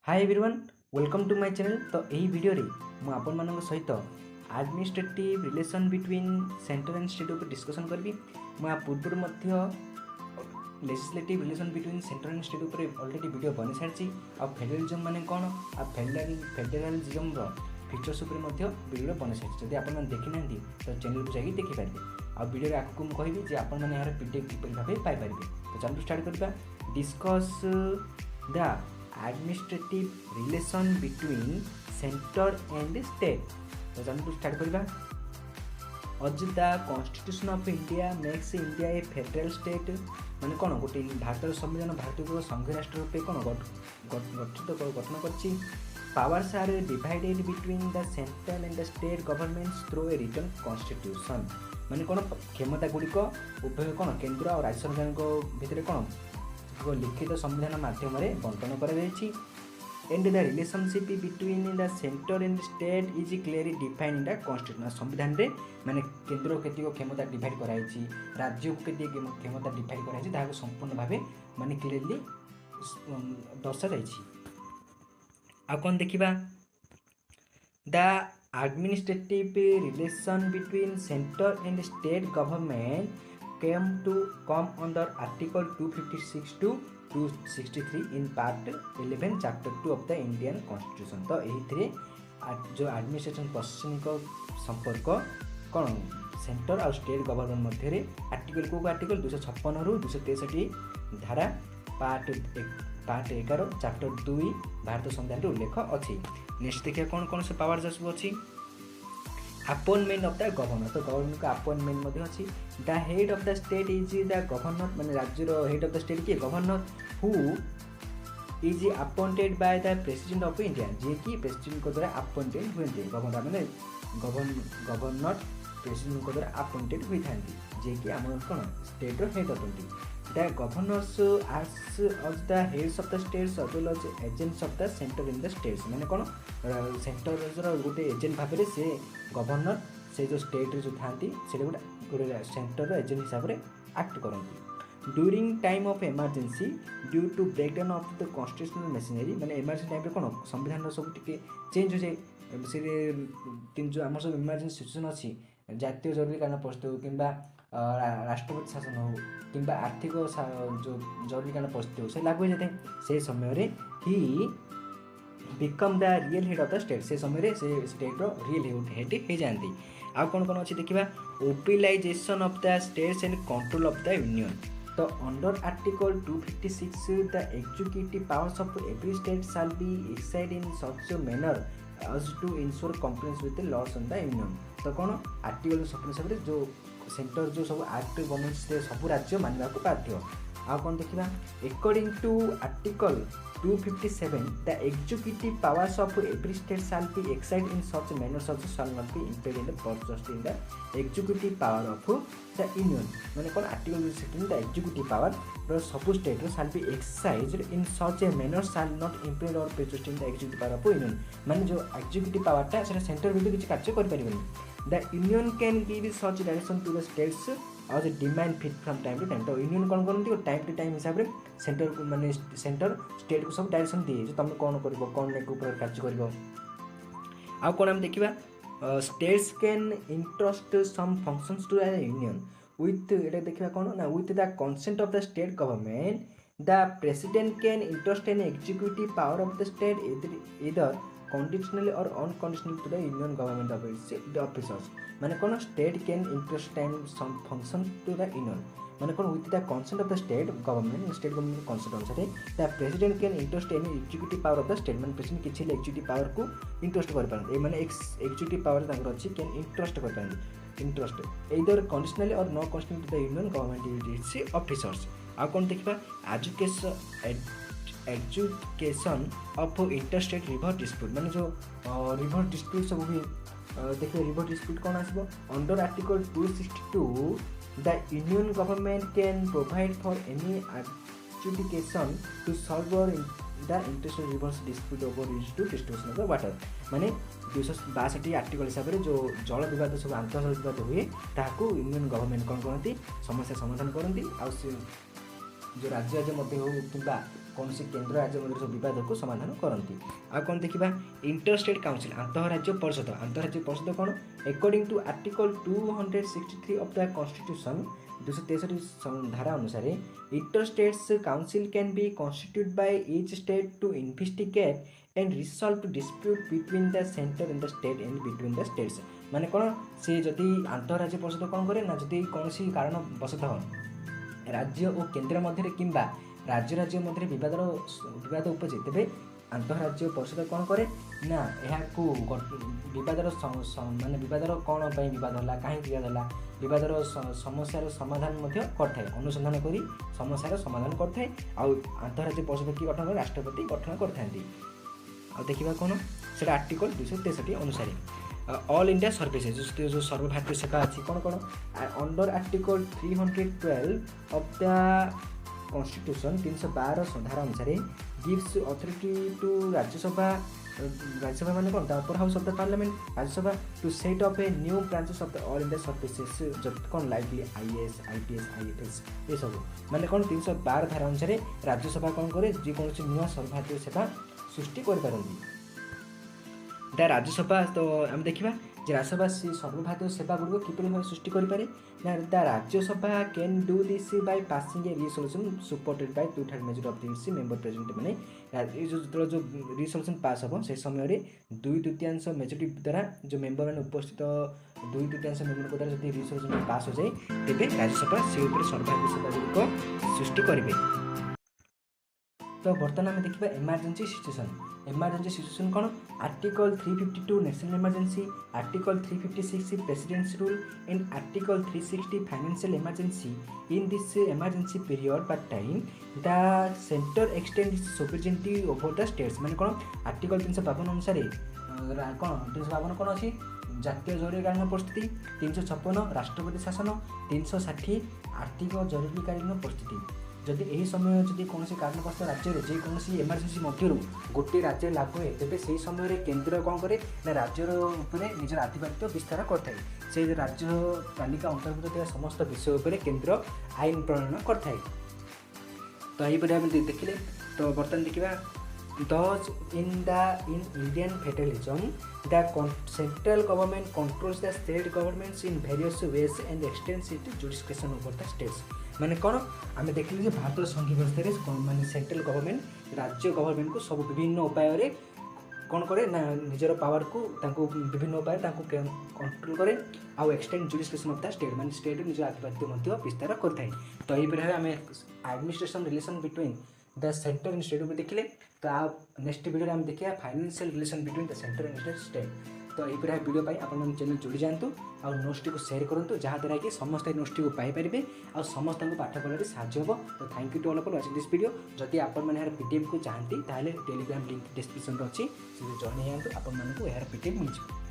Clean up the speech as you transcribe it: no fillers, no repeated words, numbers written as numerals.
Hi everyone welcome to my channel. तो यही video रे मु आपण मानक सहित administrative relation between centre and state ऊपर डिस्कशन करबी। मु पूर्व मध्य legislative relation between centre and state ऊपर ऑलरेडी वीडियो बनि सारछि। आ फेडरलिज्म माने कोन आ फेडरलिज्म रो फीचर्स ऊपर मध्य वीडियो बनि सारछि। जदि आपण मन देखि नांदी तो चैनल को जाई देखि पारिबे। आ वीडियो रे आकु मु कहबी जे आपण माने यार पीडीएफ किपरि भाबे पाई पारिबे। तो चलो स्टार्ट करबा। Discuss the administrative relation between center and state। तो चलो स्टार्ट करबा। आज the constitution of India makes India A federal state माने कोन गोटे भारत संविधान भारत को संघ राष्ट्र रूपे कोन गठन करछि। Powers are divided between the central and the state governments through a written constitution माने कोन क्षमता गुडी को उभय कोन केंद्र और राज्य संविधान को भितर कोन लिखित संविधान माध्यम बंटन कर। And the relationship between the centre and state is clearly defined in the constitution. संविधान रे माने केंद्र को केतिको क्षमता डिवाइड कराइछि, राज्य को केतिको क्षमता डिवाइड कराइछि, ताको संपूर्ण भाबे माने क्लियरली दर्शा जाइछि। आ कोन देखिबा the administrative relation between centre and state government came to come under Article 256 to 263 in Part 11 Chapter 2 of the Indian Constitution। तो यही जो एडमिनिस्ट्रेशन प्रशासनिक संपर्क कौन सेंटर और स्टेट गवर्नमेंट मध्य आर्टिकल को आर्टिकल 256 रु 263 धारा पार्ट 11 चैप्टर 2 भारत संविधान उल्लेख अच्छी। नेक्स्ट देखिए कौन कौन से पावर सब अच्छी। Appointment of the governor. तो गवर्नर का अपॉइंटमेंट मध्य अछि। The head of the state is the governor माने राज्य रो हेड ऑफ द स्टेट के governor who is appointed by the president of India जे कि प्रेसिडेंट को द्वारा अपॉइंटेड होइते। गवर्नर माने गवर्नर प्रेसिडेंट को द्वारा अपॉइंटेड होई थांती जे कि हमर कोन स्टेट रो head authority. The governors as the heads of the states as well as agents of the center in the states माने कोन सेंटर रो गोटे एजेंट भाबरे से गवर्नर से जो स्टेट रे जो थांती से गोटे सेंटर रो एजेंट हिसाब रे एक्ट करंती। During time of emergency due to breakdown of the constitutional machinery माने इमरजेंसी टाइम रे कोन संविधान रो सब टिके चेंज हो जाय से तीन जो हमर सब इमरजेंसी सिचुएशन अछि जातीय जरूरी कालीन परिस्थिति हो किंबा राष्ट्रपति शासन हो किंबा आर्थिक जो जरूरीकालीन परिस्थिति हो से लागू हो जाए से समय he become the real head of the state. से समय से स्टेट रो रियल हेड हो जाती। आ कौन कौन अच्छी देखा mobilisation of the states and control of the union. तो under article 256 the executive powers of every state shall be exercised in such a manner as to ensure compliance with the laws on the union। तो कौन article सब जो centre जो सब act बनू से सब राज्य मानवा को बाध्य। आ कौन देखा according to article 257 the executive powers of every state shall be exercised in such manner such shall not be impaired in the just in the executive power of the union माने कौन आर्टिकल 257 द एग्जीक्यूटिव पावर रो सब state रो shall be exercised in such a manner shall not impaired और prejudice in the executive power of union माने जो executive power ता सेटा सेंटर बिल्ड किछ कार्य कर परिबनी। The union can give such direction to the states as a demand fit from time to time। तो यूनियन कौन करती टाइम टू टाइम हिसाब से सेंटर माने सेंटर स्टेट को सब डायरेक्शन दिए जो तुम कौन कर कौन नहीं ऊपर कार्य कर। आ कौन हम देखा states can entrust some functions to the union with एटा देखा कौन ना with the consent of the state government the president can entrust an executive power of the state either conditionally और unconditionally to the union government officers माने कौन state can entrust and some function to the union माने कौन with the consent of the state government consent अनुसार the president can entrust any executive power of the state माने president किछि executive power को interest कर पारन ए माने executive power तांकर अछि कैन इंट्रस्ट कर पारन इंट्रस्ट इधर कंडीशनली और no conditionally to the union government officers. आ कौन देखा adjudication of interstate river dispute माने जो रिवर डिस्प्यूट सब भी देखिए रिवर डिस्प्यूट कौन आसबो under article 262 the union government can provide for any adjudication to solve the interstate rivers dispute over use to distribution of the water माने 262 article हिसाब से जो जल विवाद सब आंतर्जल विवाद हुए ताकू यूनियन गवर्नमेंट कौन करती समस्या समाधान करती। आ जो राज्य मध्य हो कि कौन केन्द्र राज्य मध्य विवाद को समाधान करती। आ कौन देखा इंटरस्टेट काउंसिल अंतरराज्य परिषद कौन according to article 263 of the constitution 263 धारा अनुसार interstates council can be constitute by each state to investigate and resolve dispute between the centre and the state and between the states. माने कौन से जदि अंतरराज्य परिषद कौन करे ना जदि कौन कारण वशतः राज्य और केन्द्र मध्य किंबा राज्य मध्य विवाद उपजे तेरे अंतरराज्य परिषद कौन करे ना यहाँ विवादर माने विवादर कौन विवाद है कहीं विवाद है विवादर समस्यार समाधान करता है अनुसंधान करी समस्यार समाधान करता है। आउ अंतरराज्य परिषद की गठन राष्ट्रपति गठन करते देखा कौन से आर्टिकल 263 अनुसार ऑल इंडिया सर्विसेज जो सर्वभारतीय सेवा अच्छी कौन कौन under article 312 of the constitution 312 धारा अनुसार गिव्स अथॉरिटी टू राज्यसभा माने कौन the upper house of the parliament Rajya Sabha to set up a new branches of the all India services जब कौन लाइकली आईएएस आईपीएस आईएफएस ये सब माने कौन 312 धारा अनुसार राज्यसभा कौन करे जे कौन नुआ सर्वभारतीय सेवा सृष्टि कर राज्यसभा। तो आम देखा जे राज्यसभा से सर्वभारतीय सेवा गुड़ किपरि भाव सृष्टि करें ना the Rajya Sabha can do this by passing A resolution supported by 2/3 measure of the member present माने जो रिजोल्यूशन पास हम से समय 2/3 मेजोरिटी द्वारा जो मेंबर मैंने उपस्थित 2/3 मेंबर द्वारा जब रिजोल्यूशन पास हो जाए तेज राज्यसभा से सर्वभारतीय सेवा गुड़ सृष्टि करेंगे। तो बर्तमान आम देखा इमरजेंसी सिचुएशन कौन article 352 national emergency article 356 presidents rule and article 360 financial emergency in this emergency period by time the centre extend it's sovereignty over the states माने कौन आर्टिकल 352 अनुसार कौन 352 कौन अच्छी जातीय जरूरीकालीन परिस्थिति 356 राष्ट्रपति शासन 360 आर्थिक जरूरीकालीन परिस्थिति जदि यही समय जदि कौन कारणवश राज्य में जेकोसी इमरजेंसी मध्य गोटे राज्य लागू है तेज से समय केन्द्र कौन करे ना राज्यर उपरे निजर आधिपत्य विस्तार करता है से राज्य तालिका अंतर्भुक्त समस्त विषय उपर केन्द्र आईन प्रणयन करता है। तो यहीपर आम देखिले तो बर्तमान देखा Thus, in Indian federalism, the central government controls the state governments in various ways and extends its jurisdiction over the states. माने कौन आम देखिले जे भारत संघीय व्यवस्था माने सेंट्रल गवर्नमेंट राज्य गवर्नमेंट को सब विभिन्न उपाय कौन करे ना निजर पावर को विभिन्न उपाय कंट्रोल करे आउ एक्सटेंड जुडिस्क्रिप्शन ऑफ द स्टेट माने स्टेट निज आधिपत्य विस्तार करता है। तो यही पर आम administration relation between the centre and state देखिले। तो नेक्स्ट वीडियो में देखिए financial relation between the centre and state. तो यही वीडियो पाई अपन चैनल जोड़ी जातु आ नोट्स को शेयर करूँ जहाँद्वारा कि समस्त नोट्स को पाइपर आ समस्त पाठ पढ़ाई साहय हो। तो thank you to all for watching this video. जदि आपण यार पीडीएफ को चाहती टेलीग्राम लिंक डिस्क्रिप्शन अच्छी जॉइन हो आपको यार पीडीएफ मिल जाए।